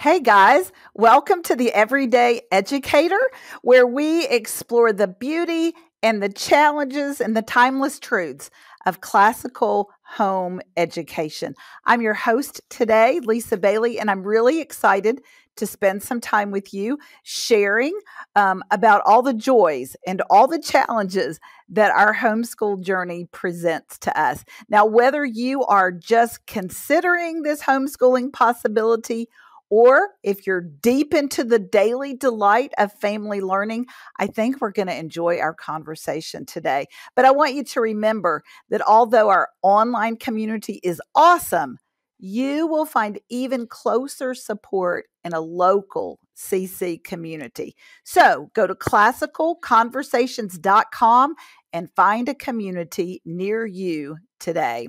Hey guys, welcome to the Everyday Educator, where we explore the beauty and the challenges and the timeless truths of classical home education. I'm your host today, Lisa Bailey, and I'm really excited to spend some time with you sharing about all the joys and all the challenges that our homeschool journey presents to us. Now, whether you are just considering this homeschooling possibility, or if you're deep into the daily delight of family learning, I think we're going to enjoy our conversation today. But I want you to remember that although our online community is awesome, you will find even closer support in a local CC community. So go to classicalconversations.com and find a community near you today.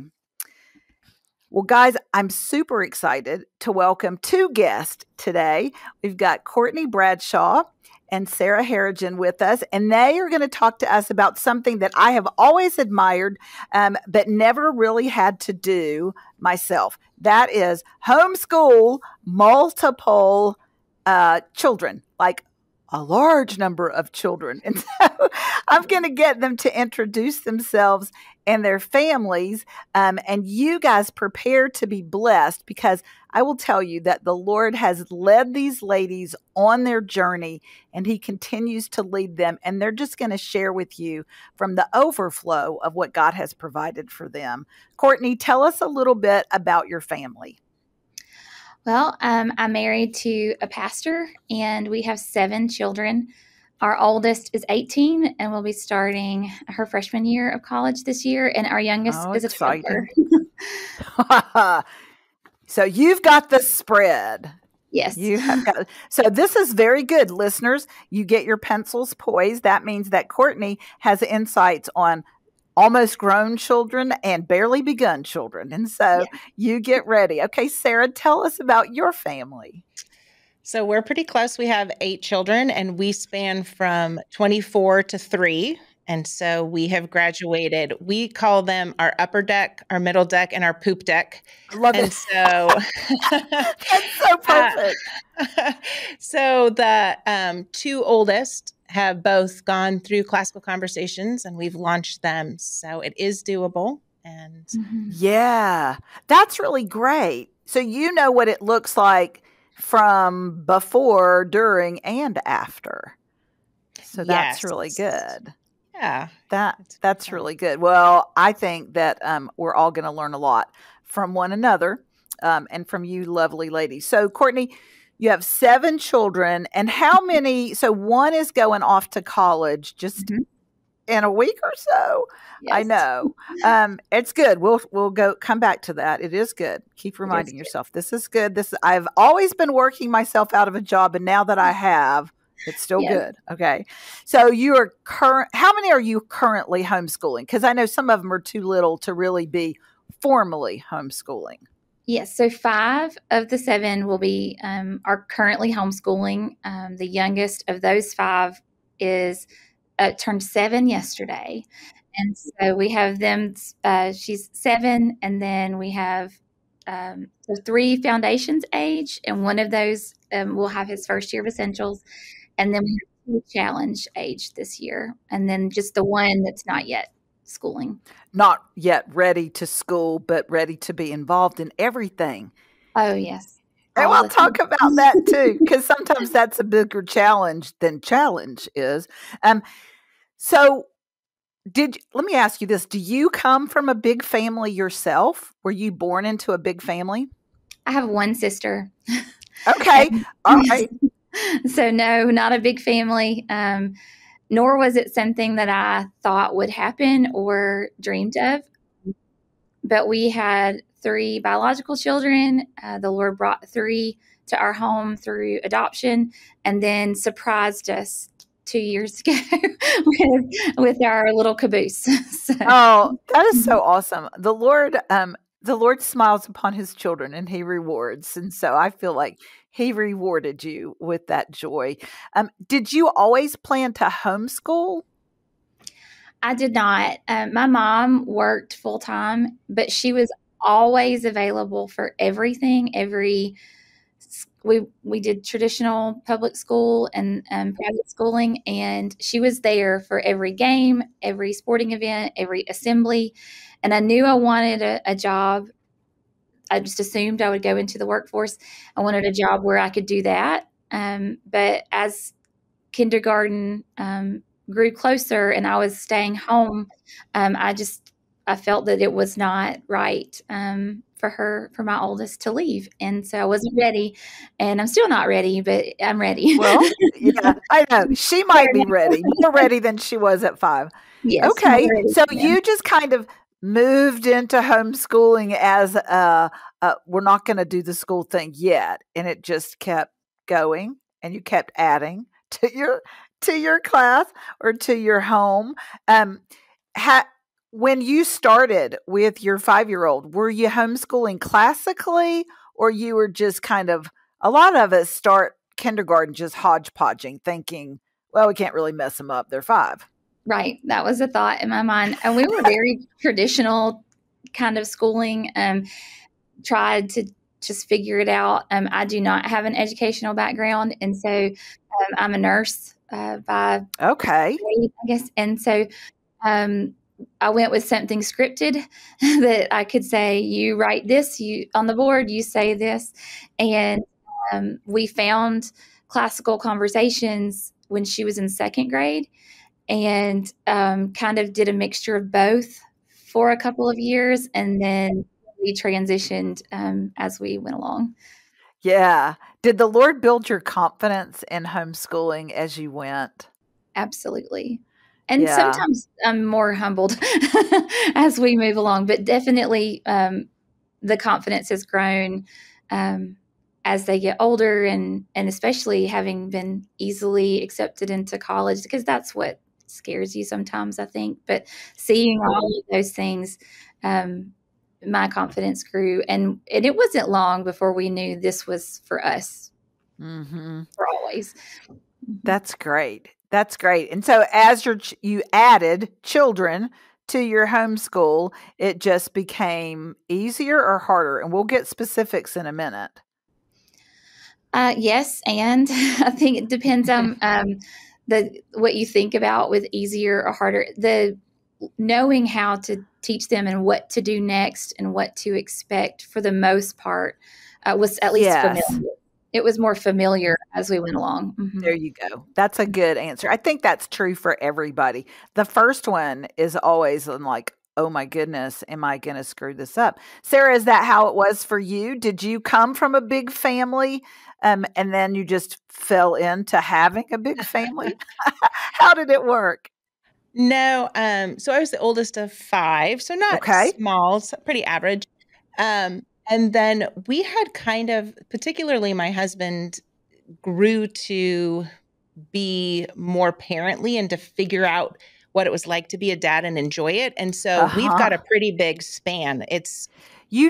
Well, guys, I'm super excited to welcome two guests today. We've got Courtney Bradshaw and Sarah Harrigan with us, and they are going to talk to us about something that I have always admired, but never really had to do myself. That is homeschool multiple children, like a large number of children. And so I'm going to get them to introduce themselves and their families. And you guys prepare to be blessed, because I will tell you that the Lord has led these ladies on their journey, and he continues to lead them. And they're just going to share with you from the overflow of what God has provided for them. Courtney, tell us a little bit about your family. Well, I'm married to a pastor, and we have 7 children. Our oldest is 18 and will be starting her freshman year of college this year, and our youngest is a toddler. So you've got the spread. Yes. You have got. So this is very good, listeners. You get your pencils poised. That means that Courtney has insights on almost grown children and barely begun children. And so you get ready. Okay, Sarah, tell us about your family. So we're pretty close. We have 8 children, and we span from 24 to 3. And so we have graduated. We call them our upper deck, our middle deck, and our poop deck. I love it. So that's so perfect. So the 2 oldest have both gone through Classical Conversations, and we've launched them. So it is doable. And yeah, that's really great. So you know what it looks like from before, during, and after. So that's really good. Yeah. That's really good. Well, I think that we're all going to learn a lot from one another and from you lovely ladies. So Courtney, you have 7 children, and how many? So one is going off to college just in a week or so. Yes. I know. It's good. We'll come back to that. It is good. Keep reminding yourself, this is good. I've always been working myself out of a job, and now that I have, it's still good. Okay. So how many are you currently homeschooling? Because I know some of them are too little to really be formally homeschooling. Yes. So 5 of the 7 will be are currently homeschooling. The youngest of those 5 is turned 7 yesterday. And so we have them, she's 7, and then we have 3 foundations age, and one of those will have his first year of essentials. And then we have 2 challenge age this year, and then just the one that's not yet schooling. Not yet ready to school, but ready to be involved in everything. Oh, yes. And we'll talk about that too, because sometimes that's a bigger challenge than challenge is. So let me ask you this. Do you come from a big family yourself? Were you born into a big family? I have one sister. Okay. All right. So no, not a big family. Nor was it something that I thought would happen or dreamed of. But we had 3 biological children. The Lord brought 3 to our home through adoption, and then surprised us 2 years ago with our little caboose. Oh, that is so awesome. The Lord smiles upon his children, and he rewards. And so I feel like he rewarded you with that joy. Did you always plan to homeschool? I did not. My mom worked full time, but she was always available for everything, every we did traditional public school and private schooling, and she was there for every game, every sporting event, every assembly. And I knew I wanted a job. I just assumed I would go into the workforce. I wanted a job where I could do that. But as kindergarten grew closer and I was staying home, I felt that it was not right for my oldest to leave. And so I wasn't ready, and I'm still not ready, but I'm ready. Well, yeah, I know. She might be ready, more ready than she was at 5. Yes. Okay. So you just kind of moved into homeschooling as we're not going to do the school thing yet. And it just kept going, and you kept adding to your class or to your home. When you started with your 5-year-old, were you homeschooling classically, or you were just kind of, a lot of us start kindergarten just hodgepodging, thinking, well, we can't really mess them up. They're 5. Right. That was a thought in my mind. And we were very traditional kind of schooling, tried to just figure it out. I do not have an educational background. And so I'm a nurse by okay, trade, I guess. And so I went with something scripted that I could say, you write this, you on the board, you say this. And we found classical conversations when she was in 2nd grade, and kind of did a mixture of both for a couple of years. And then we transitioned as we went along. Yeah. Did the Lord build your confidence in homeschooling as you went? Absolutely. And sometimes I'm more humbled as we move along, but definitely the confidence has grown as they get older, and especially having been easily accepted into college, because that's what scares you sometimes, I think. But seeing all of those things, my confidence grew, and it wasn't long before we knew this was for us for always. That's great. That's great. And so as you added children to your homeschool, it just became easier or harder? And we'll get specifics in a minute. Yes, and I think it depends on what you think about with easier or harder. The knowing how to teach them and what to do next and what to expect, for the most part, was at least familiar. It was more familiar as we went along. There you go. That's a good answer. I think that's true for everybody. The first one is always like, oh my goodness, am I going to screw this up? Sarah, is that how it was for you? Did you come from a big family and then you just fell into having a big family? How did it work? No. So I was the oldest of 5, so not small, so pretty average. And then we had kind of, particularly my husband, grew to be more parently and to figure out what it was like to be a dad and enjoy it. And so we've got a pretty big span. It's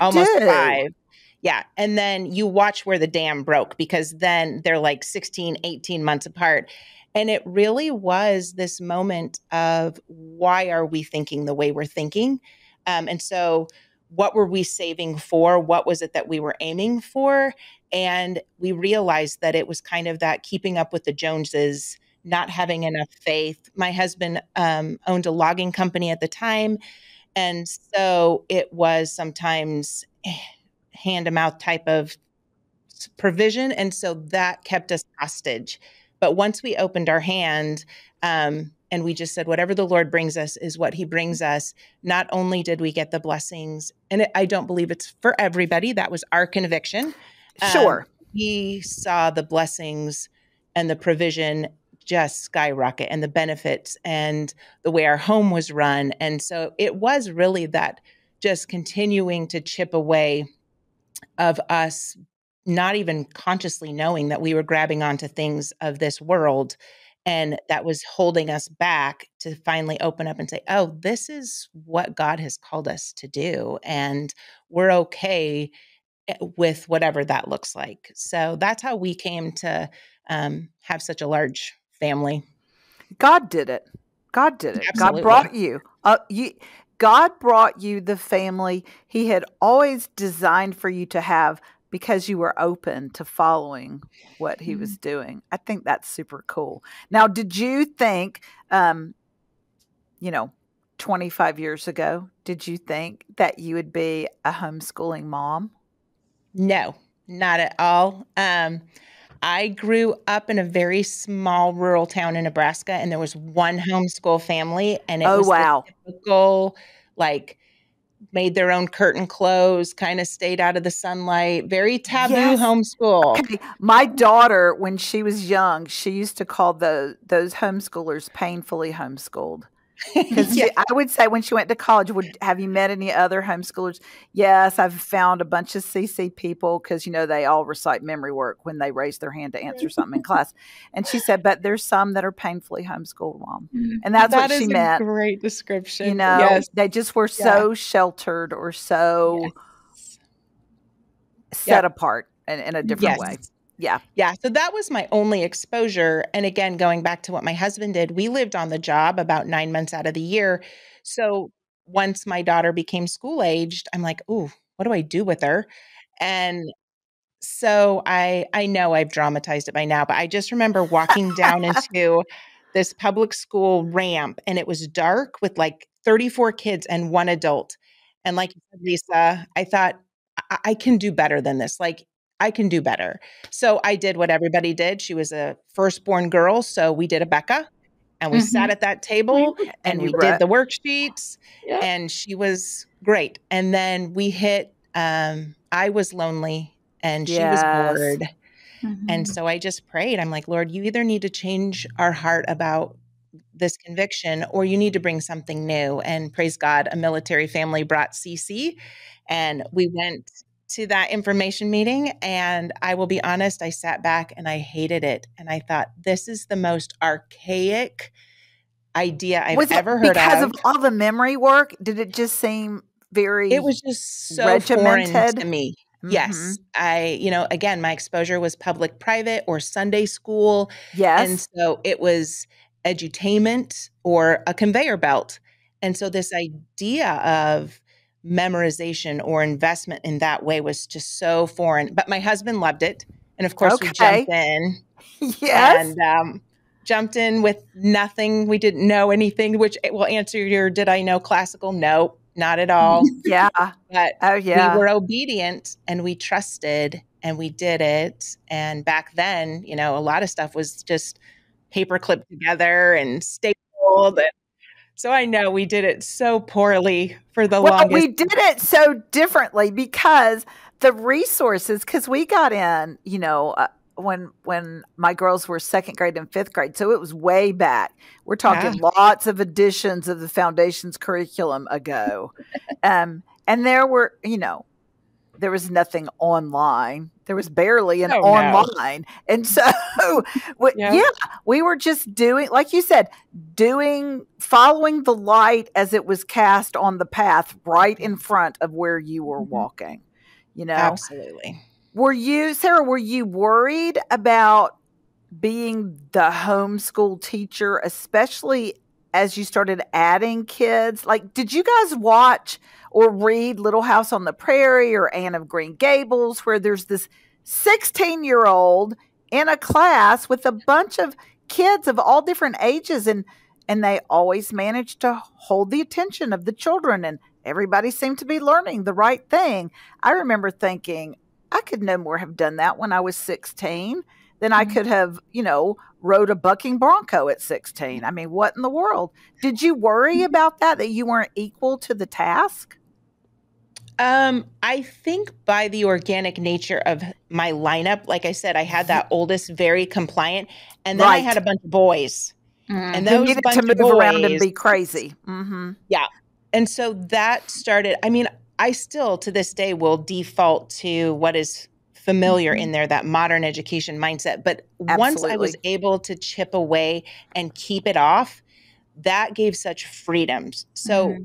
almost 5. Yeah. And then you watch where the dam broke, because then they're like 16, 18 months apart. And it really was this moment of, why are we thinking the way we're thinking? And so what were we saving for? What was it that we were aiming for? And we realized that it was kind of that keeping up with the Joneses, not having enough faith. My husband owned a logging company at the time. And so it was sometimes hand-to-mouth type of provision. And so that kept us hostage. But once we opened our hand, and we just said, whatever the Lord brings us is what he brings us, not only did we get the blessings, and I don't believe it's for everybody. That was our conviction. Sure. We saw the blessings and the provision just skyrocket, and the benefits and the way our home was run. And so it was really that just continuing to chip away of us not even consciously knowing that we were grabbing onto things of this world, and that was holding us back to finally open up and say, oh, this is what God has called us to do. And we're okay with whatever that looks like. So that's how we came to have such a large family. God did it. God did it. Absolutely. God brought you. God brought you the family he had always designed for you to have because you were open to following what he was doing. I think that's super cool. Now, did you think, 25 years ago, did you think that you would be a homeschooling mom? No, not at all. I grew up in a very small rural town in Nebraska, and there was one homeschool family, and it was the typical, like, made their own curtain clothes, kind of stayed out of the sunlight, very taboo homeschool. Okay. My daughter, when she was young, she used to call those homeschoolers painfully homeschooled. Because I would say when she went to college, have you met any other homeschoolers? Yes, I've found a bunch of CC people because, they all recite memory work when they raise their hand to answer something in class. And she said, but there's some that are painfully homeschooled, Mom. And that's what she meant. A great description. They just were so sheltered or so set apart in a different way. Yeah. Yeah. So that was my only exposure. And again, going back to what my husband did, we lived on the job about 9 months out of the year. So once my daughter became school aged, I'm like, ooh, what do I do with her? And so I know I've dramatized it by now, but I just remember walking down into this public school ramp, and it was dark with like 34 kids and one adult. And like you said, Lisa, I thought I can do better than this. Like, I can do better. So I did what everybody did. She was a firstborn girl. So we did a Becca, and we sat at that table and we did the worksheets, and she was great. And then we hit, I was lonely and she was bored. And so I just prayed. I'm like, Lord, you either need to change our heart about this conviction, or you need to bring something new. And praise God, a military family brought CC, and we went to that information meeting. And I will be honest, I sat back and I hated it. And I thought, this is the most archaic idea I've ever heard of. Because of all the memory work? Did it just seem very It was just so foreign to me. Yes. Again, my exposure was public, private, or Sunday school. Yes. And so it was edutainment or a conveyor belt. And so this idea of memorization or investment in that way was just so foreign. But my husband loved it. And of course, we jumped in. Yes. And jumped in with nothing. We didn't know anything, which will answer your, did I know classical? No, not at all. Yeah. But we were obedient and we trusted and we did it. And back then, a lot of stuff was just paper clipped together and stapled. So I know we did it so poorly for the longest. We did it so differently because the resources, because we got in, when my girls were second grade and fifth grade. So it was way back. We're talking lots of editions of the Foundations curriculum ago. And there were, there was nothing online. There was barely an online. No. And so, we were just doing, like you said, following the light as it was cast on the path right in front of where you were walking, Absolutely. Sarah, were you worried about being the homeschool teacher, especially as you started adding kids? Like, did you guys watch or read Little House on the Prairie or Anne of Green Gables, where there's this 16-year-old in a class with a bunch of kids of all different ages, and they always managed to hold the attention of the children, and everybody seemed to be learning the right thing? I remember thinking, I could no more have done that when I was 16 than I could have, rode a bucking bronco at 16. I mean, what in the world? Did you worry about that you weren't equal to the task? I think by the organic nature of my lineup, like I said, I had that oldest, very compliant, and then I had a bunch of boys. And those needed bunch to move of boys, around and be crazy. Yeah. And so that started, I still to this day will default to what is familiar in there, that modern education mindset. But once I was able to chip away and keep it off, that gave such freedoms. So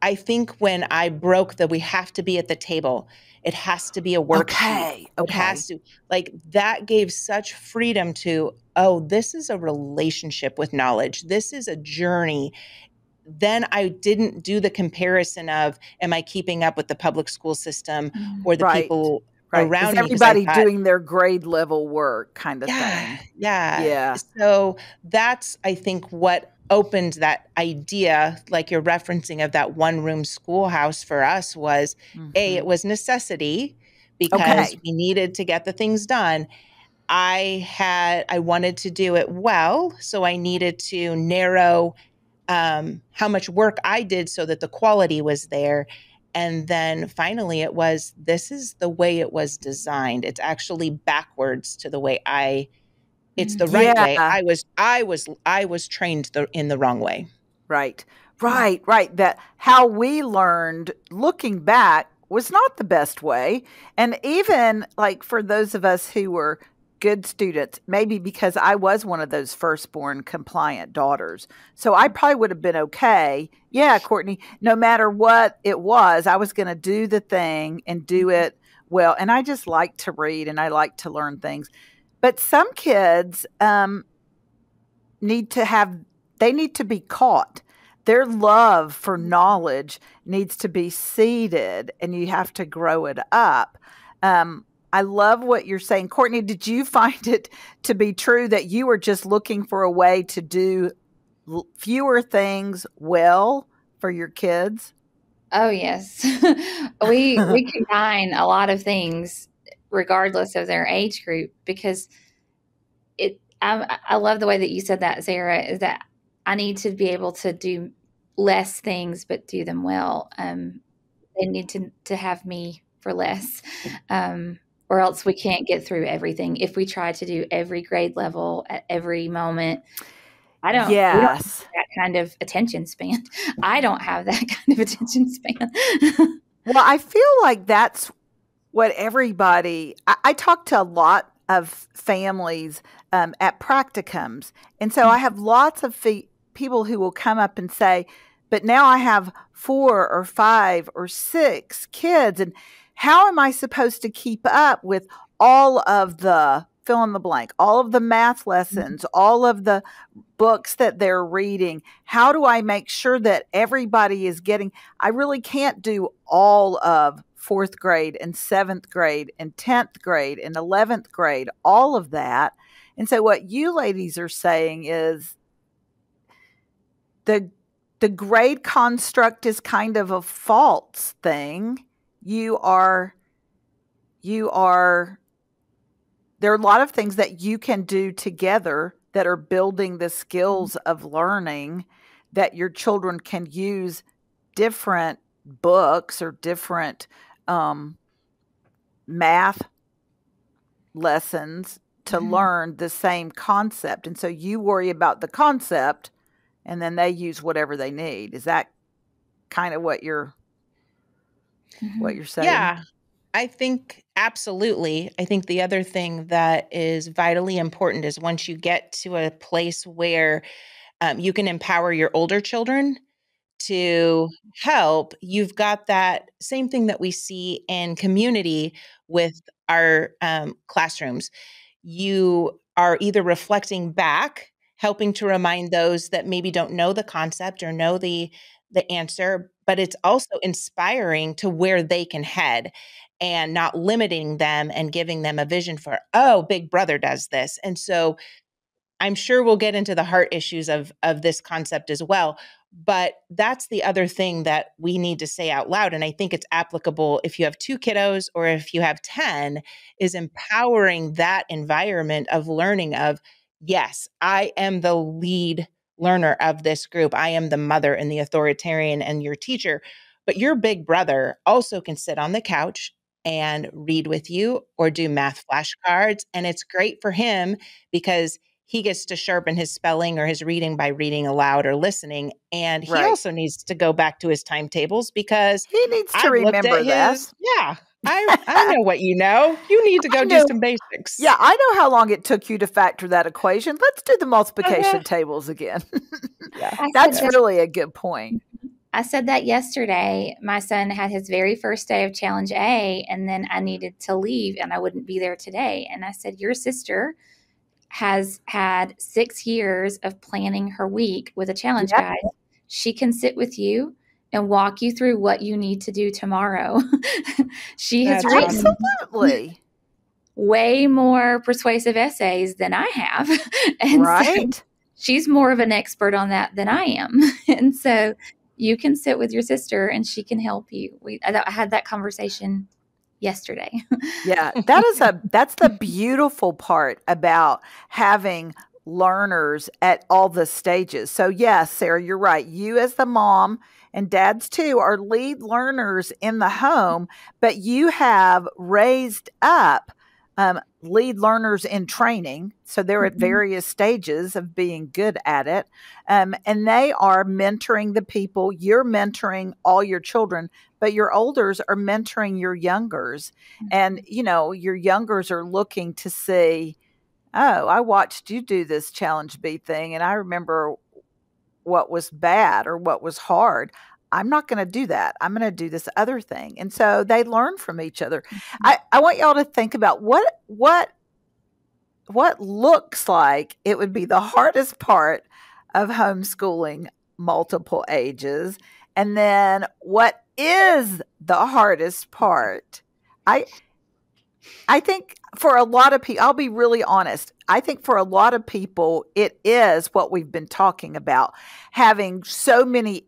I think when I broke we have to be at the table, it has to be a worksheet. It has to, that gave such freedom to, this is a relationship with knowledge. This is a journey. Then I didn't do the comparison of, am I keeping up with the public school system or the people Right. Is around me because I everybody thought, doing their grade level work kind of yeah, thing? yeah. Yeah. So that's, I think, what opened that idea, like you're referencing, of that one room schoolhouse for us was it Mhm. was necessity because Okay. we needed to get the things done. I wanted to do it well, so I needed to narrow how much work I did so that the quality was there. And then finally, this is the way it was designed. It's actually backwards to the way it's the right way. Yeah. I was trained in the wrong way. Right. Right. Right. That how we learned looking back was not the best way. And even like for those of us who were good students, maybe because I was one of those firstborn compliant daughters. So I probably would have been okay. Yeah, Courtney, no matter what it was, I was going to do the thing and do it well. And I just like to read and I like to learn things. But some kids need to have they need to be caught. Their love for knowledge needs to be seeded and you have to grow it up. I love what you're saying. Courtney, did you find it to be true that you were just looking for a way to do fewer things well for your kids? Oh, yes. We combine a lot of things regardless of their age group because I love the way that you said that, Sarah, is that I need to be able to do less things but do them well. They need to have me for less, or else we can't get through everything. If we try to do every grade level at every moment, we don't have Yes. that kind of attention span. I don't have that kind of attention span. Well, I feel like that's what I talk to a lot of families at practicums. And so I have lots of people who will come up and say, but now I have 4 or 5 or 6 kids. And how am I supposed to keep up with all of the fill in the blank, all of the math lessons, all of the books that they're reading? How do I make sure that everybody is getting? I really can't do all of 4th grade and 7th grade and 10th grade and 11th grade, all of that. And so what you ladies are saying is the grade construct is kind of a false thing. There are a lot of things that you can do together that are building the skills of learning that your children can use different books or different math lessons to learn the same concept. And so you worry about the concept and then they use whatever they need. Is that kind of what you're saying? Yeah, I think absolutely. I think the other thing that is vitally important is once you get to a place where you can empower your older children to help, you've got that same thing that we see in community with our classrooms. You are either reflecting back, helping to remind those that maybe don't know the concept or know the answer, but it's also inspiring to where they can head and not limiting them and giving them a vision for, oh, Big Brother does this. And so I'm sure we'll get into the heart issues of this concept as well. But that's the other thing that we need to say out loud. And I think it's applicable if you have 2 kiddos or if you have 10, is empowering that environment of learning of, yes, I am the lead learner of this group. I am the mother and the authoritarian and your teacher. But your big brother also can sit on the couch and read with you or do math flashcards. And it's great for him because he gets to sharpen his spelling or his reading by reading aloud or listening. And he Right. also needs to go back to his timetables because He needs to I've looked remember at that. yeah, I know what you know. You need to go do some basics. Yeah, I know how long it took you to factor that equation. Let's do the multiplication tables again. Yeah. That's really a good point. I said that yesterday. My son had his very first day of Challenge A, and then I needed to leave, and I wouldn't be there today. And I said, your sister has had 6 years of planning her week with a challenge guide. She can sit with you and walk you through what you need to do tomorrow. She has That's written awesome. Absolutely. way more persuasive essays than I have. And so Right. she's more of an expert on that than I am. And so you can sit with your sister and she can help you. I had that conversation yesterday. Yeah, that's the beautiful part about having learners at all the stages. So yes, Sarah, you're right. You as the mom and dads too are lead learners in the home, but you have raised up lead learners in training. So they're at various stages of being good at it. And they are mentoring the people. You're mentoring all your children, but your olders are mentoring your youngers. And, your youngers are looking to see, oh, I watched you do this Challenge B thing, and I remember what was bad or what was hard. I'm not going to do that. I'm going to do this other thing. And so they learn from each other. I want y'all to think about what looks like it would be the hardest part of homeschooling multiple ages, and then what is the hardest part. I think for a lot of people, I'll be really honest. I think for a lot of people, it is what we've been talking about, having so many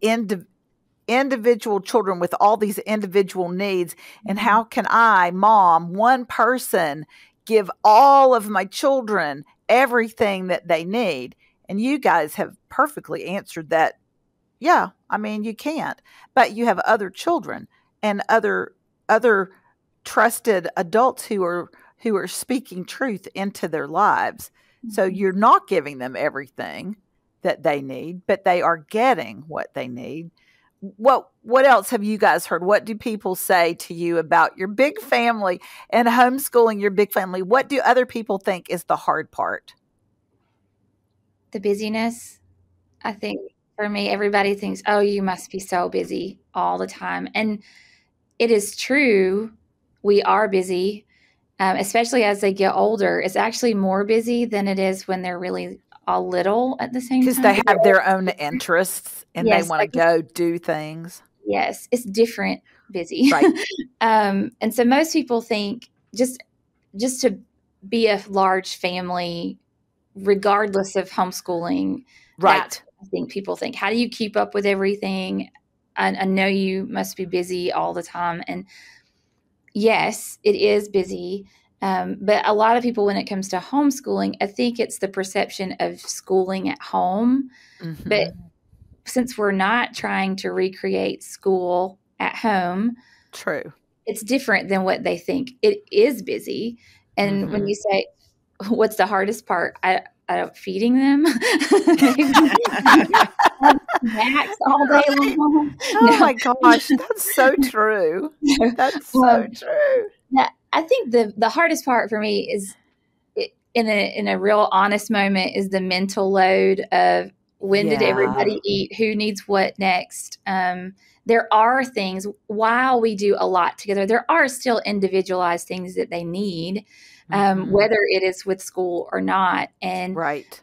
individual children with all these individual needs. And how can I, mom, one person, give all of my children everything that they need? And you guys have perfectly answered that. Yeah, I mean, you can't, but you have other children and other trusted adults who are speaking truth into their lives. So you're not giving them everything that they need, but they are getting what they need. What else have you guys heard? What do people say to you about your big family and homeschooling your big family? What do other people think is the hard part? The busyness. I think for me, everybody thinks, oh, you must be so busy all the time. And it is true. We are busy, especially as they get older. It's actually more busy than it is when they're really all little at the same time. Because they have their own interests and Yes, they want to go do things. Yes, it's different busy. Right. And so most people think just to be a large family, regardless of homeschooling, Right. That's what I think people think. How do you keep up with everything? I know you must be busy all the time. And yes, it is busy. But a lot of people, when it comes to homeschooling, I think it's the perception of schooling at home. Mm-hmm. But since we're not trying to recreate school at home, true, it's different than what they think. It is busy. And when you say, what's the hardest part? I don't feeding them. Snacks all day long. Oh my gosh, that's so true. That's so true. I think the hardest part for me is in a real honest moment is the mental load of when did everybody eat? Who needs what next? There are things, while we do a lot together, there are still individualized things that they need, whether it is with school or not. And right.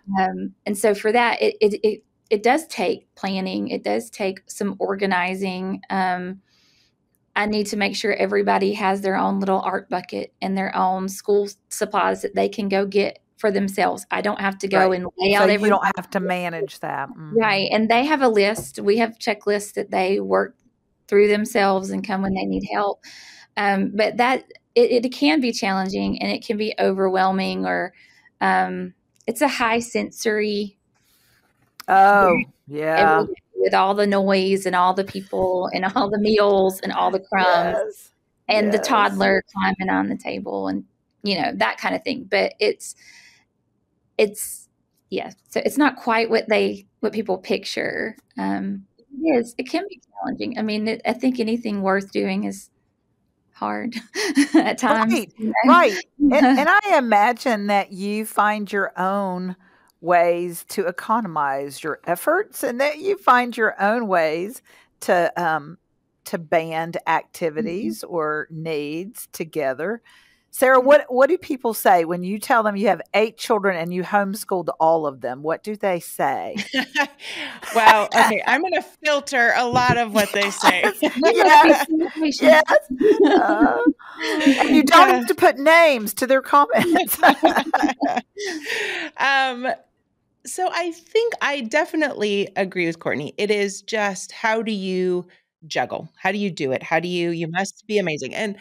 And so for that, it does take planning. It does take some organizing. I need to make sure everybody has their own little art bucket and their own school supplies that they can go get for themselves. I don't have to go and lay out everything. You don't have to manage that. Mm-hmm. Right. And they have a list. We have checklists that they work through themselves and come when they need help. But that it can be challenging and it can be overwhelming, or it's a high sensory. Oh, yeah. With all the noise and all the people and all the meals and all the crumbs and the toddler climbing on the table and, that kind of thing. But it's so it's not quite what people picture. It can be challenging. I mean, I think anything worth doing is hard at times. Right. And I imagine that you find your own ways to economize your efforts, and that you find your own ways to band activities or needs together. Sarah, what do people say when you tell them you have 8 children and you homeschooled all of them? What do they say? Well, okay, I'm going to filter a lot of what they say. Yes, yes. And you don't have to put names to their comments. So I think I definitely agree with Courtney. It is just, how do you juggle? How do you do it? You must be amazing. And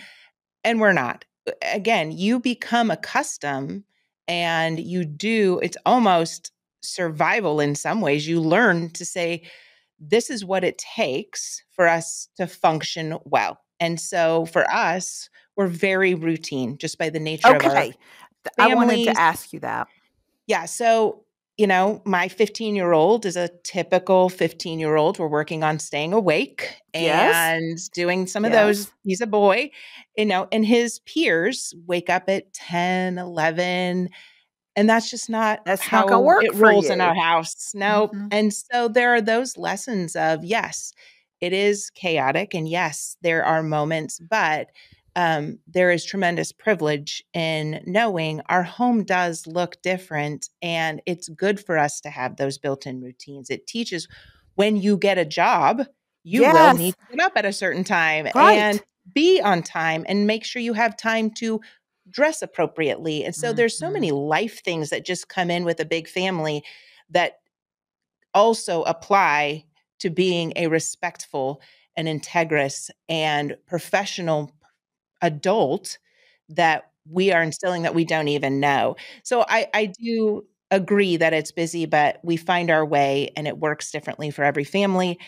we're not. Again, you become accustomed and it's almost survival in some ways. You learn to say, this is what it takes for us to function well. And so for us, we're very routine just by the nature of our families. I wanted to ask you that. Yeah. So, my 15-year-old is a typical 15-year-old. We're working on staying awake and doing some of those. He's a boy, and his peers wake up at 10, 11. And that's just not how not gonna work it rolls in our house. No. Mm-hmm. And so there are those lessons of, yes, it is chaotic. And yes, there are moments, but there is tremendous privilege in knowing our home does look different. And it's good for us to have those built-in routines. It teaches when you get a job, you will need to get up at a certain time and be on time and make sure you have time to dress appropriately. And so there's so many life things that just come in with a big family that also apply to being a respectful and integrous and professional adult that we are instilling that we don't even know. So I do agree that it's busy, but we find our way and it works differently for every family.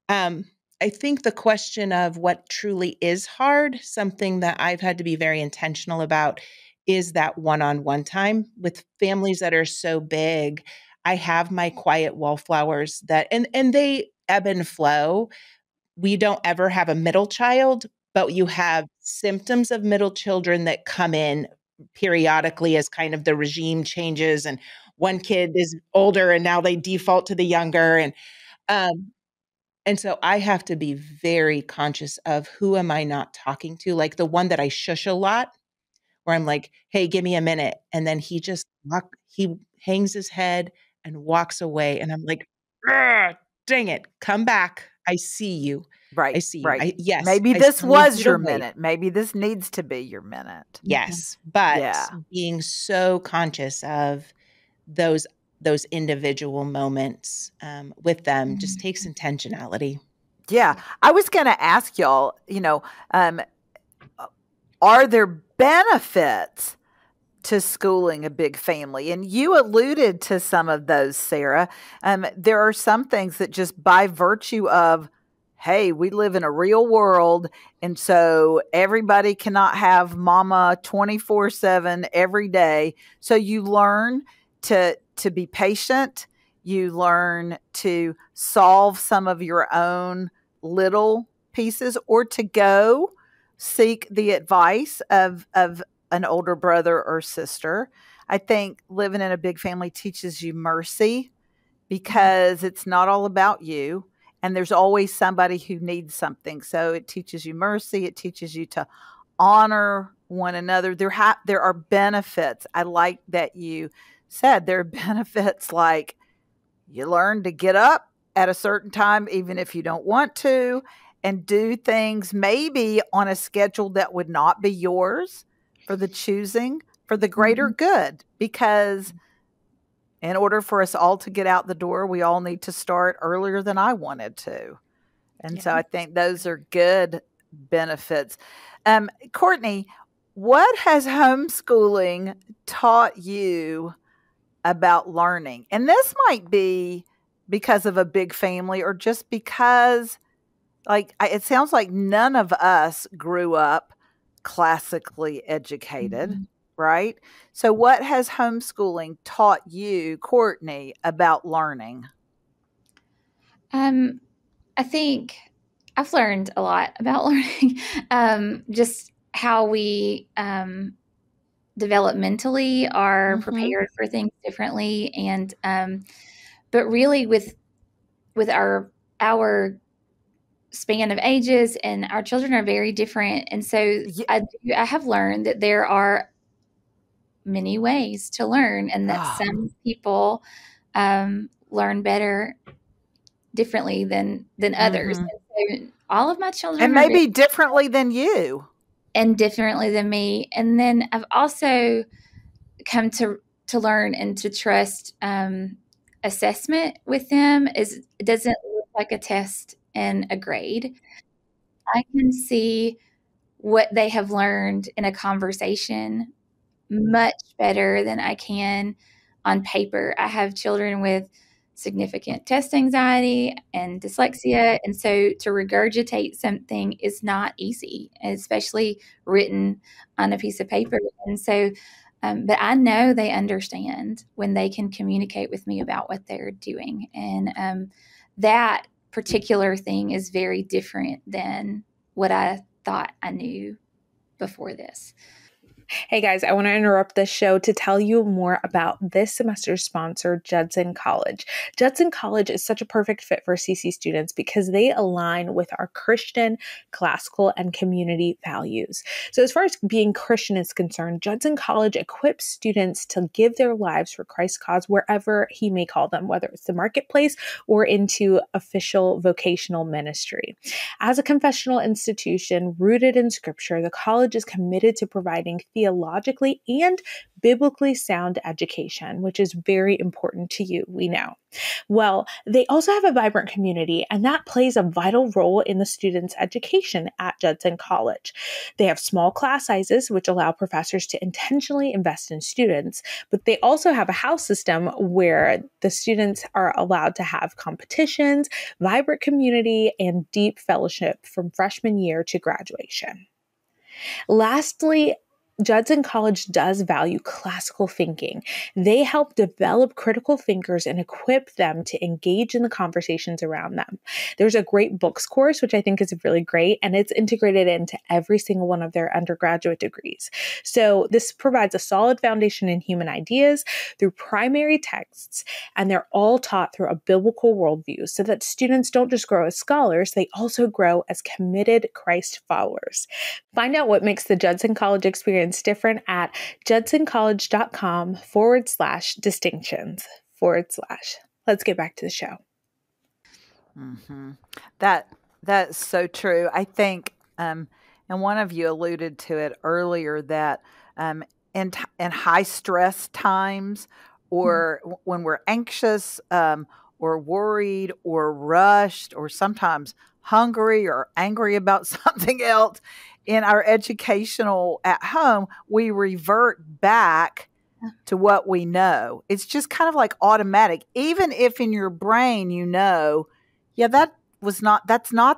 I think the question of what truly is hard, something that I've had to be very intentional about, is that one-on-one time with families that are so big. I have my quiet wallflowers and they ebb and flow. We don't ever have a middle child, but you have symptoms of middle children that come in periodically as kind of the regime changes, and one kid is older and now they default to the younger. And so I have to be very conscious of who am I not talking to? Like the one that I shush a lot, where I'm like, hey, give me a minute. And then he hangs his head and walks away. And I'm like, dang it, come back. I see you. Right. I see you. Right. Yes. Maybe this was your minute. Maybe this needs to be your minute. Yes. But being so conscious of those individual moments with them just takes intentionality. Yeah. I was going to ask y'all, are there benefits to schooling a big family? And you alluded to some of those, Sarah. There are some things that just by virtue of, hey, we live in a real world, and so everybody cannot have mama 24/7 every day. So you learn to be patient. You learn to solve some of your own little pieces, or to go seek the advice of an older brother or sister. I think living in a big family teaches you mercy, because it's not all about you, and there's always somebody who needs something. So it teaches you mercy. It teaches you to honor one another. There are benefits. I like that you said there are benefits, like you learn to get up at a certain time, even if you don't want to, and do things maybe on a schedule that would not be yours, for the choosing, for the greater good. Because in order for us all to get out the door, we all need to start earlier than I wanted to. And so I think those are good benefits. Courtney, what has homeschooling taught you about learning? And this might be because of a big family, or just because, it sounds like none of us grew up classically educated, right? So what has homeschooling taught you, Courtney, about learning? I think I've learned a lot about learning, just how we developmentally are prepared for things differently. And but really with our span of ages, and our children are very different. And so I have learned that there are many ways to learn, and that some people learn better differently than others. And so all of my children and maybe differently than you. And differently than me. And then I've also come to learn and to trust assessment with them. It doesn't look like a test and a grade. I can see what they have learned in a conversation much better than I can on paper. I have children with significant test anxiety and dyslexia, and so to regurgitate something is not easy, especially written on a piece of paper. And so but I know they understand when they can communicate with me about what they're doing, and that particular thing is very different than what I thought I knew before this. Hey guys, I want to interrupt this show to tell you more about this semester's sponsor, Judson College. Judson College is such a perfect fit for CC students because they align with our Christian, classical, and community values. So as far as being Christian is concerned, Judson College equips students to give their lives for Christ's cause wherever he may call them, whether it's the marketplace or into official vocational ministry. As a confessional institution rooted in Scripture, the college is committed to providing theologically and biblically sound education, which is very important to you, we know. Well, they also have a vibrant community, and that plays a vital role in the students' education at Judson College. They have small class sizes, which allow professors to intentionally invest in students, but they also have a house system where the students are allowed to have competitions, vibrant community, and deep fellowship from freshman year to graduation. Lastly, Judson College does value classical thinking. They help develop critical thinkers and equip them to engage in the conversations around them. There's a great books course, which I think is really great, and it's integrated into every single one of their undergraduate degrees. So this provides a solid foundation in human ideas through primary texts, and they're all taught through a biblical worldview so that students don't just grow as scholars, they also grow as committed Christ followers. Find out what makes the Judson College experience different at judsoncollege.com/distinctions/. Let's get back to the show. Mm-hmm. That's so true. I think, and one of you alluded to it earlier, that in high stress times, or when we're anxious, or worried, or rushed, or sometimes hungry or angry about something else, in our educational at home, we revert back to what we know. It's just kind of like automatic. Even if in your brain yeah, that's not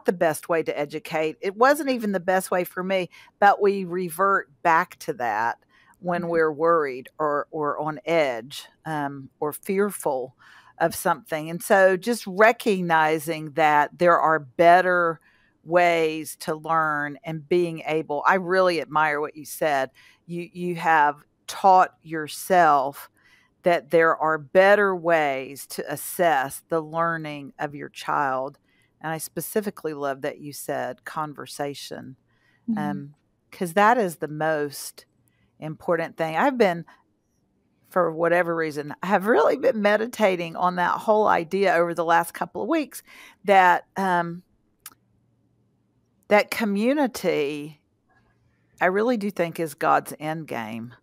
the best way to educate. It wasn't even the best way for me, but we revert back to that when we're worried or on edge, or fearful of something. And so just recognizing that there are better ways to learn and being able, I really admire what you said. You have taught yourself that there are better ways to assess the learning of your child. And I specifically love that you said conversation, because that is the most important thing. I've been, for whatever reason, I have really been meditating on that whole idea over the last couple of weeks, that that community, I really do think, is God's end game.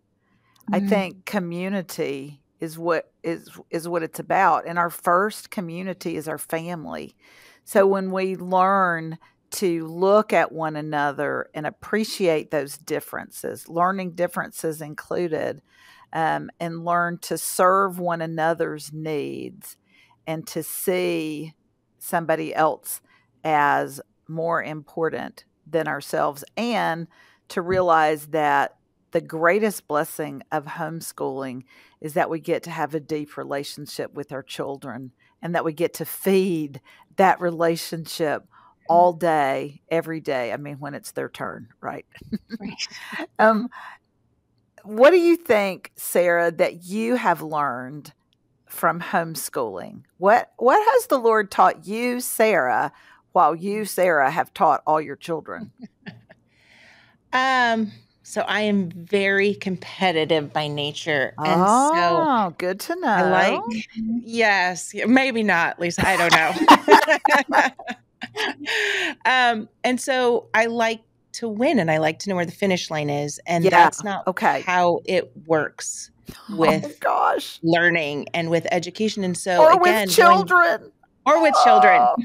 I think community is what it's about. And our first community is our family. So when we learn to look at one another and appreciate those differences, learning differences included, and learn to serve one another's needs and to see somebody else as more important than ourselves, and to realize that the greatest blessing of homeschooling is that we get to have a deep relationship with our children, and that we get to feed that relationship all day, every day. I mean, when it's their turn, right? Right. What do you think, Sarah, that you have learned from homeschooling? What has the Lord taught you, Sarah, while you, Sarah, have taught all your children? So I am very competitive by nature. And so Oh, good to I like, know. yes, maybe not, Lisa. I don't know. And so I like to win and I like to know where the finish line is. And Yeah. that's not Okay. how it works Oh with gosh. learning and with education. And so Or again, with children. or with children. Oh,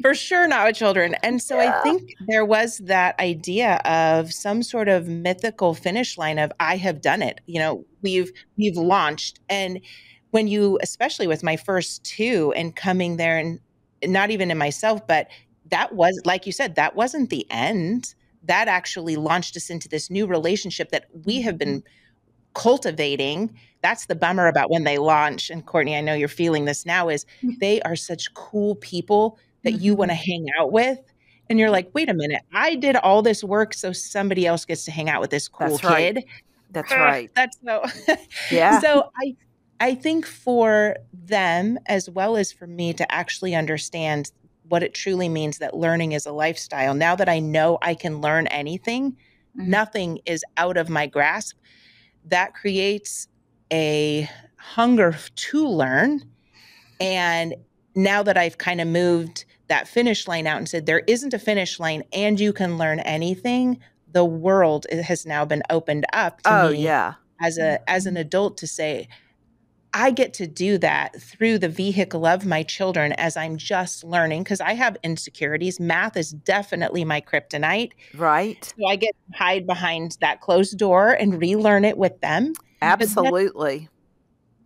For sure not with children. And so I yeah. think there was that idea of some sort of mythical finish line of I have done it. You know, we've launched. And when you, especially with my first two and coming there and not even in myself, but that was, like you said, that wasn't the end. That actually launched us into this new relationship that we have been cultivating. That's the bummer about when they launch. And Courtney, I know you're feeling this now, is they are such cool people that you want to hang out with. And you're like, wait a minute, I did all this work so somebody else gets to hang out with this cool That's right. kid. That's right. That's so Yeah. So I think for them as well as for me to actually understand what it truly means that learning is a lifestyle. Now that I know I can learn anything, nothing is out of my grasp. That creates a hunger to learn. And now that I've kind of moved that finish line out and said there isn't a finish line and you can learn anything, the world has now been opened up to me as an adult to say, I get to do that through the vehicle of my children as I'm just learning, because I have insecurities. Math is definitely my kryptonite. Right. So I get to hide behind that closed door and relearn it with them. Absolutely.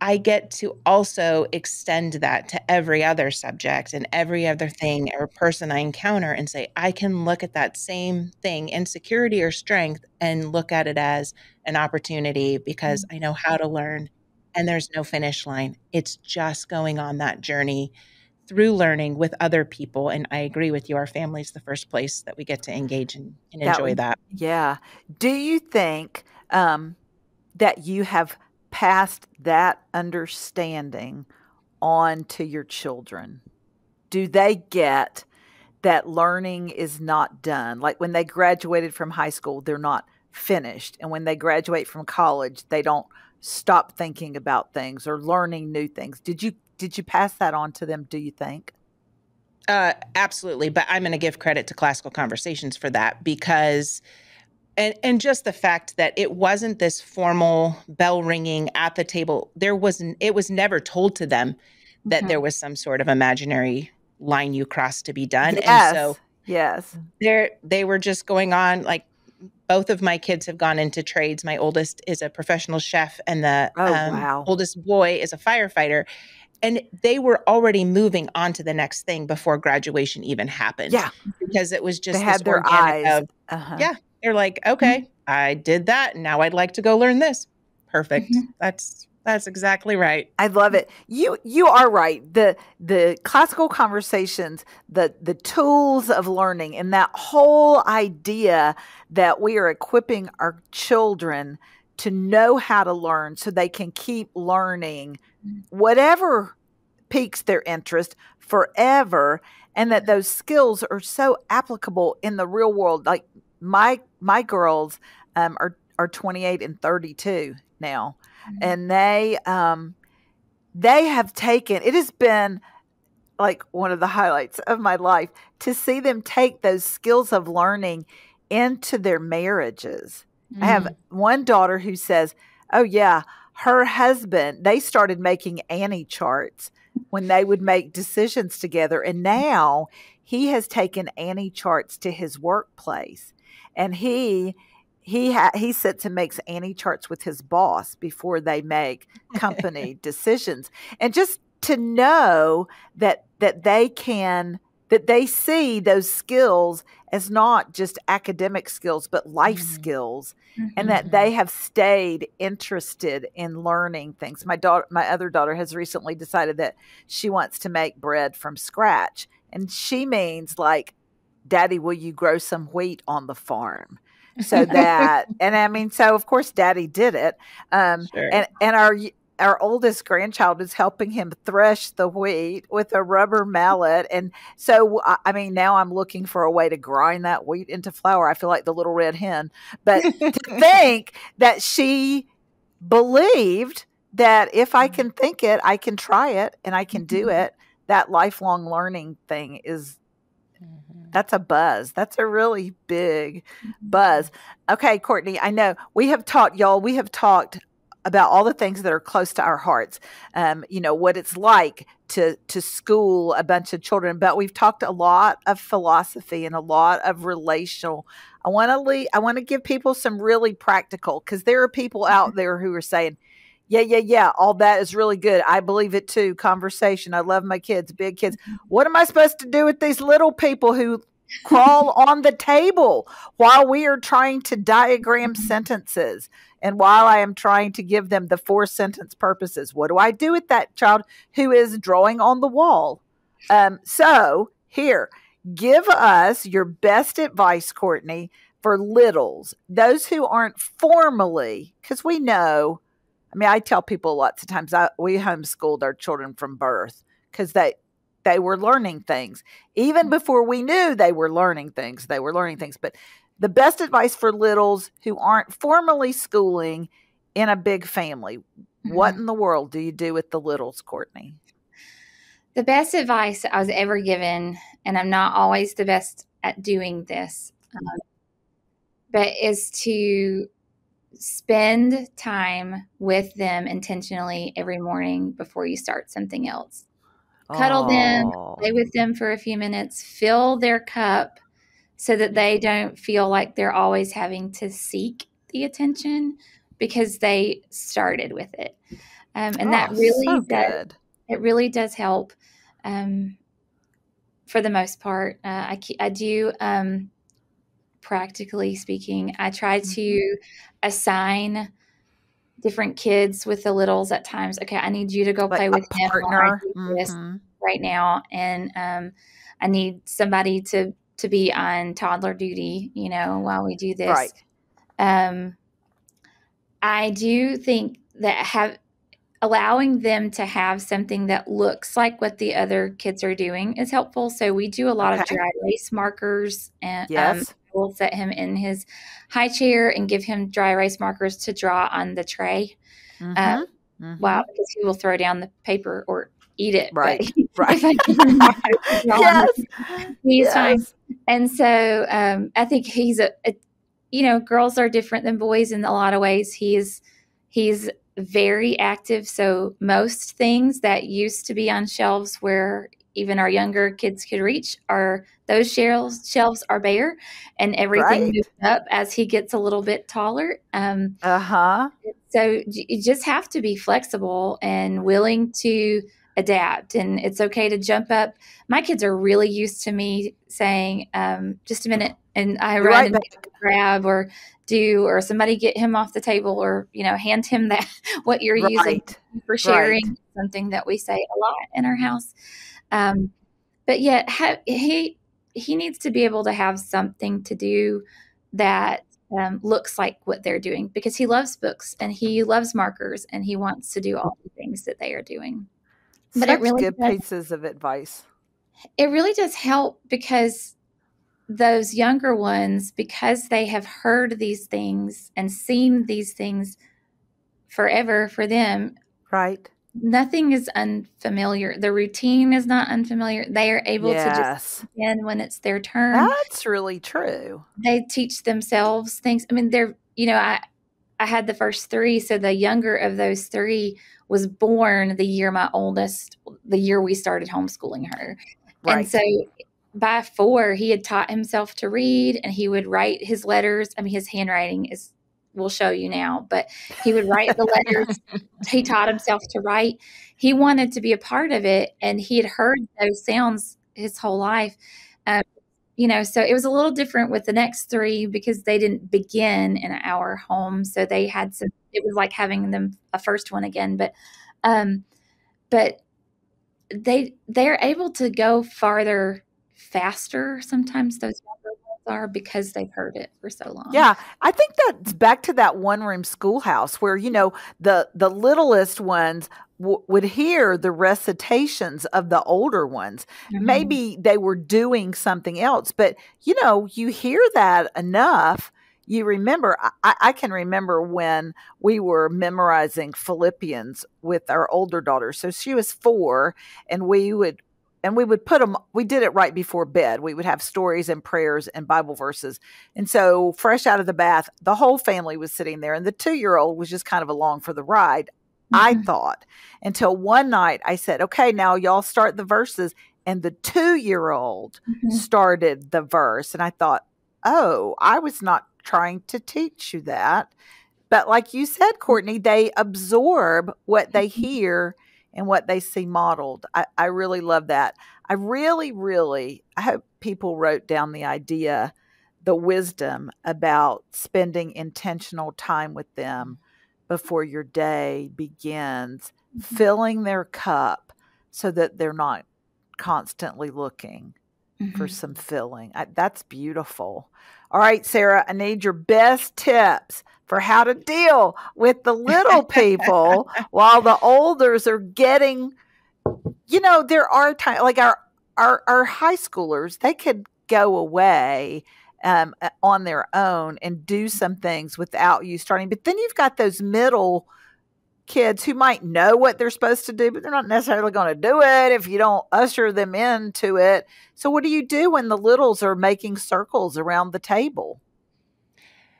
I get to also extend that to every other subject and every other thing or person I encounter and say, I can look at that same thing, insecurity or strength, and look at it as an opportunity because I know how to learn and there's no finish line. It's just going on that journey through learning with other people. And I agree with you. Our family is the first place that we get to engage and enjoy that. Yeah. Do you think that you have passed that understanding on to your children? Do they get that learning is not done? Like when they graduated from high school, they're not finished. And when they graduate from college, they don't stop thinking about things or learning new things. Did you pass that on to them, do you think? Absolutely. But I'm going to give credit to Classical Conversations for that because and just the fact that it wasn't this formal bell ringing at the table. It was never told to them that there was some sort of imaginary line you crossed to be done. Yes. And so yes. They were just going on, like both of my kids have gone into trades. My oldest is a professional chef and the oldest boy is a firefighter. And they were already moving on to the next thing before graduation even happened. Yeah. Because it was just they had their eyes. They're like, okay, I did that. Now I'd like to go learn this. Perfect. That's exactly right. I love it. You are right. The Classical Conversations, the tools of learning, and that whole idea that we are equipping our children to know how to learn so they can keep learning whatever piques their interest forever, and that those skills are so applicable in the real world. Like my girls are 28 and 32 now. And they have taken, it has been like one of the highlights of my life to see them take those skills of learning into their marriages. I have one daughter who says, oh yeah, her husband, they started making Annie charts when they would make decisions together. And now he has taken Annie charts to his workplace, and he sits and makes Annie charts with his boss before they make company decisions. And just to know that they see those skills as not just academic skills, but life skills, and that they have stayed interested in learning things. My other daughter has recently decided that she wants to make bread from scratch. And she means like, Daddy, will you grow some wheat on the farm? So that, and I mean, so of course Daddy did it. Sure. And our oldest grandchild is helping him thresh the wheat with a rubber mallet. And so, I mean, now I'm looking for a way to grind that wheat into flour. I feel like the little red hen. But to think that she believed that if I can think it, I can try it and I can do it. That lifelong learning thing that's a buzz. That's a really big buzz. Okay, Courtney, I know we have talked about all the things that are close to our hearts. What it's like to school a bunch of children, but we've talked a lot of philosophy and a lot of relational. I want to give people some really practical, because there are people out there who are saying, yeah, all that is really good. I believe it too. Conversation. I love my kids, big kids. What am I supposed to do with these little people who crawl on the table while we are trying to diagram sentences and while I am trying to give them the 4-sentence purposes? What do I do with that child who is drawing on the wall? So here, give us your best advice, Courtney, for littles, those who aren't formally, because we know, I mean, I tell people lots of times we homeschooled our children from birth because they were learning things. Even before we knew they were learning things, But the best advice for littles who aren't formally schooling in a big family, what in the world do you do with the littles, Courtney? The best advice I was ever given, and I'm not always the best at doing this, but is to spend time with them intentionally every morning before you start something else. Cuddle them, play with them for a few minutes, fill their cup so that they don't feel like they're always having to seek the attention because they started with it. And that really does help for the most part. I do, practically speaking, I try to assign different kids with the littles at times. Okay, I need you to go play with him while I do this right now, and I need somebody to be on toddler duty, while we do this. Right. I do think that allowing them to have something that looks like what the other kids are doing is helpful. So we do a lot of dry erase markers, and we'll set him in his high chair and give him dry erase markers to draw on the tray. Wow, because he will throw down the paper or eat it. Right. He's fine. And so I think he's girls are different than boys in a lot of ways. He's very active. So most things that used to be on shelves where even our younger kids could reach those shelves are bare, and everything moves up as he gets a little bit taller. So you just have to be flexible and willing to adapt, and it's okay to jump up. My kids are really used to me saying, just a minute, and I run and grab or somebody get him off the table, or hand him that what you're using for sharing. Something that we say a lot in our house. But yet he needs to be able to have something to do that looks like what they're doing, because he loves books and he loves markers and he wants to do all the things that they are doing. But it really good pieces of advice. It really does help, because those younger ones, because they have heard these things and seen these things forever for them. Right. Nothing is unfamiliar. The routine is not unfamiliar. They are able to just begin when it's their turn. That's really true. They teach themselves things. I mean, I had the first 3. So the younger of those 3 was born the year the year we started homeschooling her. Right. And so by 4, he had taught himself to read, and he would write his letters. I mean, his handwriting we'll show you now, but he would write the letters. He taught himself to write. He wanted to be a part of it, and he had heard those sounds his whole life. So it was a little different with the next 3 because they didn't begin in our home. So they had it was like having them a first one again, but they're able to go farther faster sometimes, those younger ones. are because they've heard it for so long. Yeah, I think that's back to that one-room schoolhouse where, the littlest ones would hear the recitations of the older ones. Mhm. Maybe they were doing something else, but, you hear that enough. You remember, I can remember when we were memorizing Philippians with our older daughter. So she was 4, and we would put them, we did it right before bed. We would have stories and prayers and Bible verses. And so fresh out of the bath, the whole family was sitting there, and the 2-year-old was just kind of along for the ride, I thought, until one night I said, okay, now y'all start the verses. And the 2-year-old started the verse. And I thought, oh, I was not trying to teach you that. But like you said, Courtney, they absorb what they hear and what they see modeled. I really love that. I hope people wrote down the wisdom about spending intentional time with them before your day begins, filling their cup so that they're not constantly looking for some filling. That's beautiful. All right, Sarah, I need your best tips for how to deal with the little people while the olders are getting, there are times like our high schoolers, they could go away on their own and do some things without you starting. But then you've got those middle kids who might know what they're supposed to do, but they're not necessarily going to do it if you don't usher them into it. So what do you do when the littles are making circles around the table?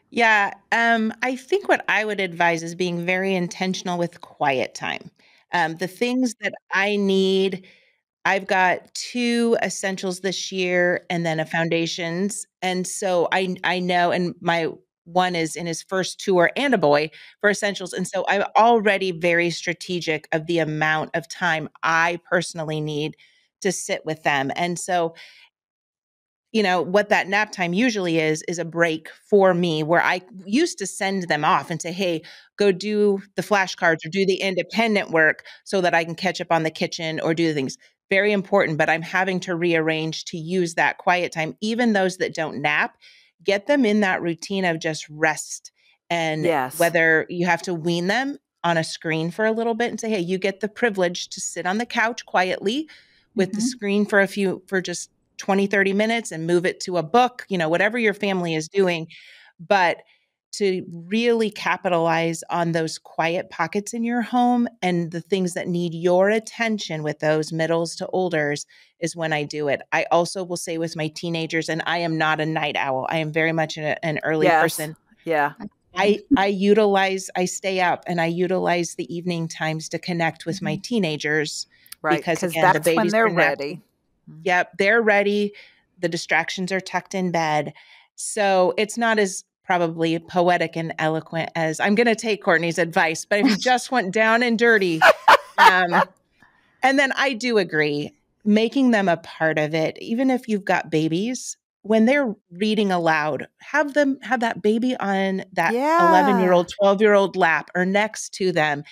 Yeah, I think what I would advise is being very intentional with quiet time. The things that I need, I've got 2 essentials this year and then a foundations. And so I know, and my one is in his first tour and a boy for essentials. And so I'm already very strategic of the amount of time I personally need to sit with them. And so what that nap time usually is a break for me where I used to send them off and say, hey, go do the flashcards or do the independent work so that I can catch up on the kitchen or do the things. Very important, but I'm having to rearrange to use that quiet time. Even those that don't nap, get them in that routine of just rest. And Yes. whether you have to wean them on a screen for a little bit and say, hey, you get the privilege to sit on the couch quietly with the screen for just 20, 30 minutes and move it to a book, whatever your family is doing. But to really capitalize on those quiet pockets in your home and the things that need your attention with those middles to olders is when I do it. I also will say with my teenagers, and I am not a night owl. I am very much an early person. Yeah. I stay up and I utilize the evening times to connect with my teenagers. Right. Because again, that's the babies when they're are ready. Yep, they're ready. The distractions are tucked in bed. So it's not as probably poetic and eloquent as I'm going to take Courtney's advice, but if you just went down and dirty, and then I do agree, making them a part of it, even if you've got babies, when they're reading aloud, have them have that baby on that 11-year-old, 12-year-old lap or next to them.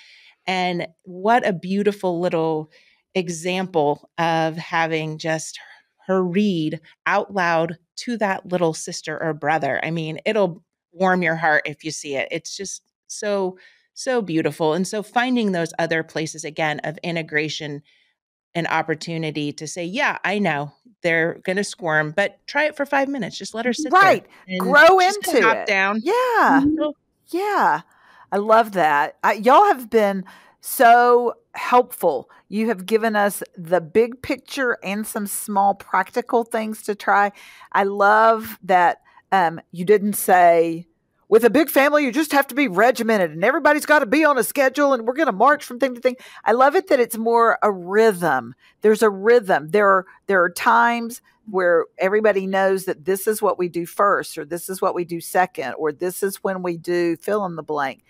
And what a beautiful little example of having just her read out loud to that little sister or brother. I mean, it'll warm your heart if you see it. It's just so, so beautiful. And so finding those other places again of integration and opportunity to say, yeah, I know they're going to squirm, but try it for 5 minutes. Just let her sit there. And grow she's into hop it. down. Yeah. Yeah. I love that. Y'all have been so helpful. You have given us the big picture and some small practical things to try. I love that you didn't say, with a big family, you just have to be regimented and everybody's got to be on a schedule and we're going to march from thing to thing. I love it that it's more a rhythm. There's a rhythm. There are times where everybody knows that this is what we do first, or this is what we do second, or this is when we do fill in the blank.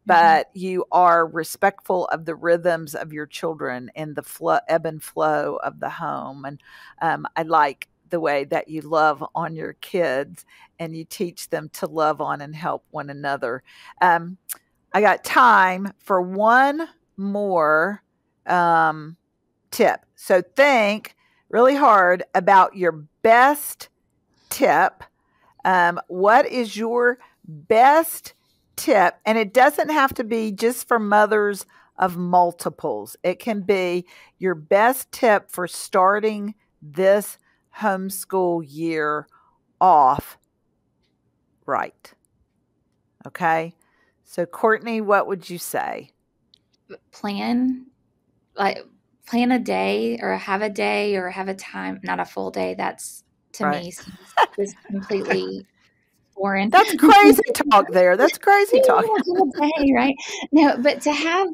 But you are respectful of the rhythms of your children and the ebb and flow of the home. And I like the way that you love on your kids and you teach them to love on and help one another. I got time for one more tip. So think really hard about your best tip What is your best tip? And it doesn't have to be just for mothers of multiples. It can be your best tip for starting this homeschool year off right. Okay. So Courtney, what would you say? Plan a day or have a day or have a time, not a full day. That's to me seems just completely foreign. That's crazy talk there. That's crazy talk. Day, right? No, but to have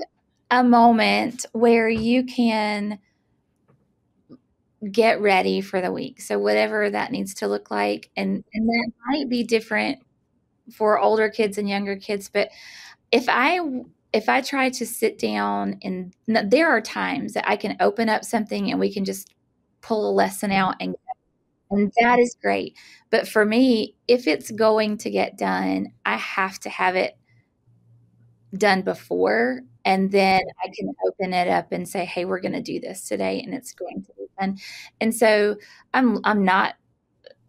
a moment where you can get ready for the week. So whatever that needs to look like. And that might be different for older kids and younger kids. But if I try to sit down, and there are times that I can open up something and we can just pull a lesson out, and that is great. But for me, if it's going to get done, I have to have it done before, and then I can open it up and say, hey, we're going to do this today, and it's going to be fun. And so I'm not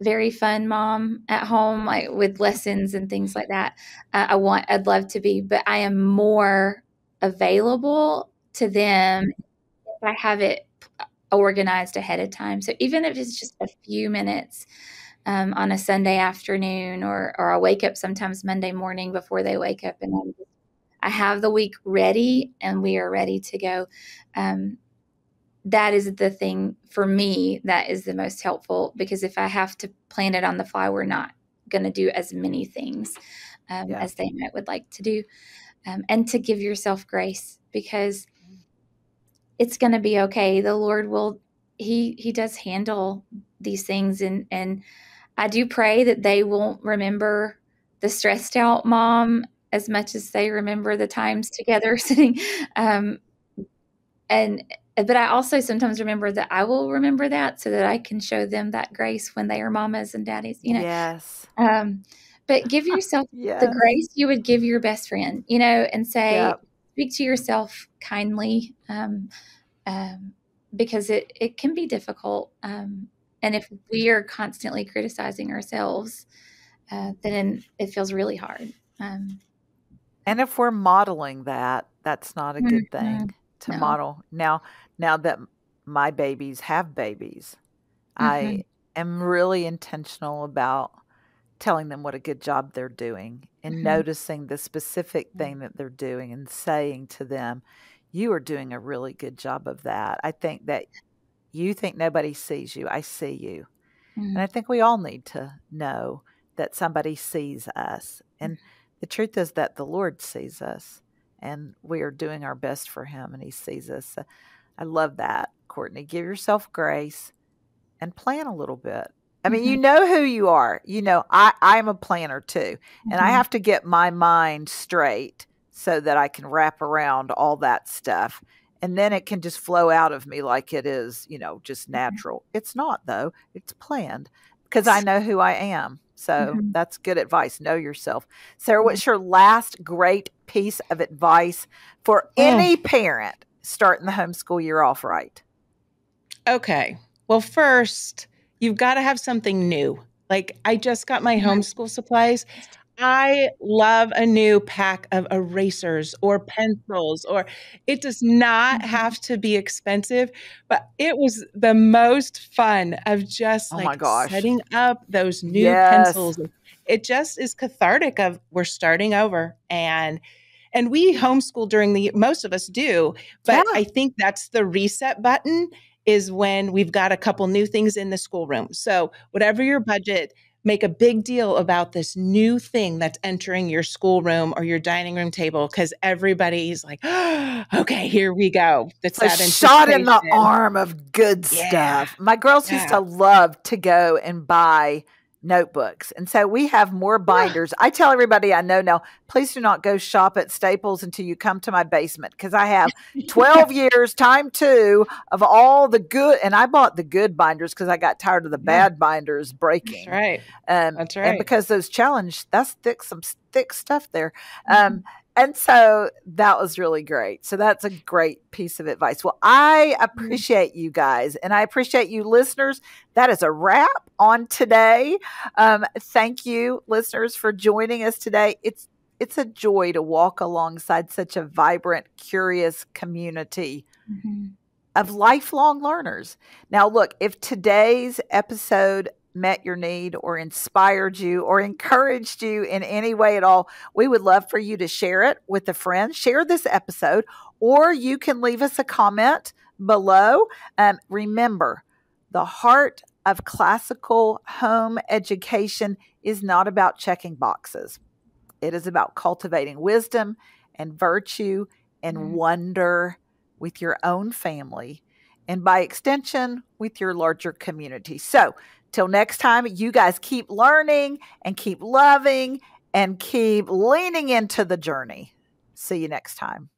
very fun mom at home, like with lessons and things like that. I'd love to be, but I am more available to them if I have it organized ahead of time. So even if it's just a few minutes on a Sunday afternoon, or I wake up sometimes Monday morning before they wake up, and I have the week ready and we are ready to go. That is the thing for me that is the most helpful, because if I have to plan it on the fly, we're not going to do as many things as they would like to do. And to give yourself grace, because it's going to be okay. The Lord will, he does handle these things. And I do pray that they won't remember the stressed out mom as much as they remember the times together sitting. But I also sometimes remember that I will remember that, so that I can show them that grace when they are mamas and daddies, Yes. But give yourself the grace you would give your best friend, and say, speak to yourself kindly, because it can be difficult. And if we are constantly criticizing ourselves, then it feels really hard. And if we're modeling that, that's not a good thing to model. Now that my babies have babies, I am really intentional about telling them what a good job they're doing, and noticing the specific thing that they're doing, and saying to them, you are doing a really good job of that. I think that you think nobody sees you. I see you. And I think we all need to know that somebody sees us. And the truth is that the Lord sees us, and we are doing our best for him, and he sees us. I love that, Courtney. Give yourself grace and plan a little bit. I mean, you know who you are. I'm a planner too, and I have to get my mind straight so that I can wrap around all that stuff. And then it can just flow out of me like it is, just natural. It's not, though. It's planned, because I know who I am. So that's good advice. Know yourself. Sarah, what's your last great piece of advice for any parent starting the homeschool year off right? Okay. Well, first, you've got to have something new. Like, I just got my homeschool supplies. I love a new pack of erasers or pencils, or it does not have to be expensive, but it was the most fun of just setting up those new pencils. It just is cathartic of we're starting over, and we homeschool during most of us do, but I think that's the reset button, is when we've got a couple new things in the schoolroom. So whatever your budget, make a big deal about this new thing that's entering your schoolroom or your dining room table, because everybody's like, oh, okay, here we go. That's a shot in the arm of good stuff. My girls used to love to go and buy notebooks. And so we have more binders. I tell everybody I know now, please do not go shop at Staples until you come to my basement, because I have 12 years time 2 of all the good. And I bought the good binders because I got tired of the bad binders breaking. That's right. That's right. And because those challenge, that's some thick stuff there. And so that was really great. So that's a great piece of advice. Well, I appreciate you guys, and I appreciate you listeners. That is a wrap on today. Thank you, listeners, for joining us today. It's a joy to walk alongside such a vibrant, curious community of lifelong learners. Now, look, if today's episode met your need or inspired you or encouraged you in any way at all, we would love for you to share it with a friend. Share this episode, or you can leave us a comment below. Remember, the heart of classical home education is not about checking boxes. It is about cultivating wisdom and virtue and wonder with your own family, and by extension, with your larger community. So, till next time, you guys keep learning and keep loving and keep leaning into the journey. See you next time.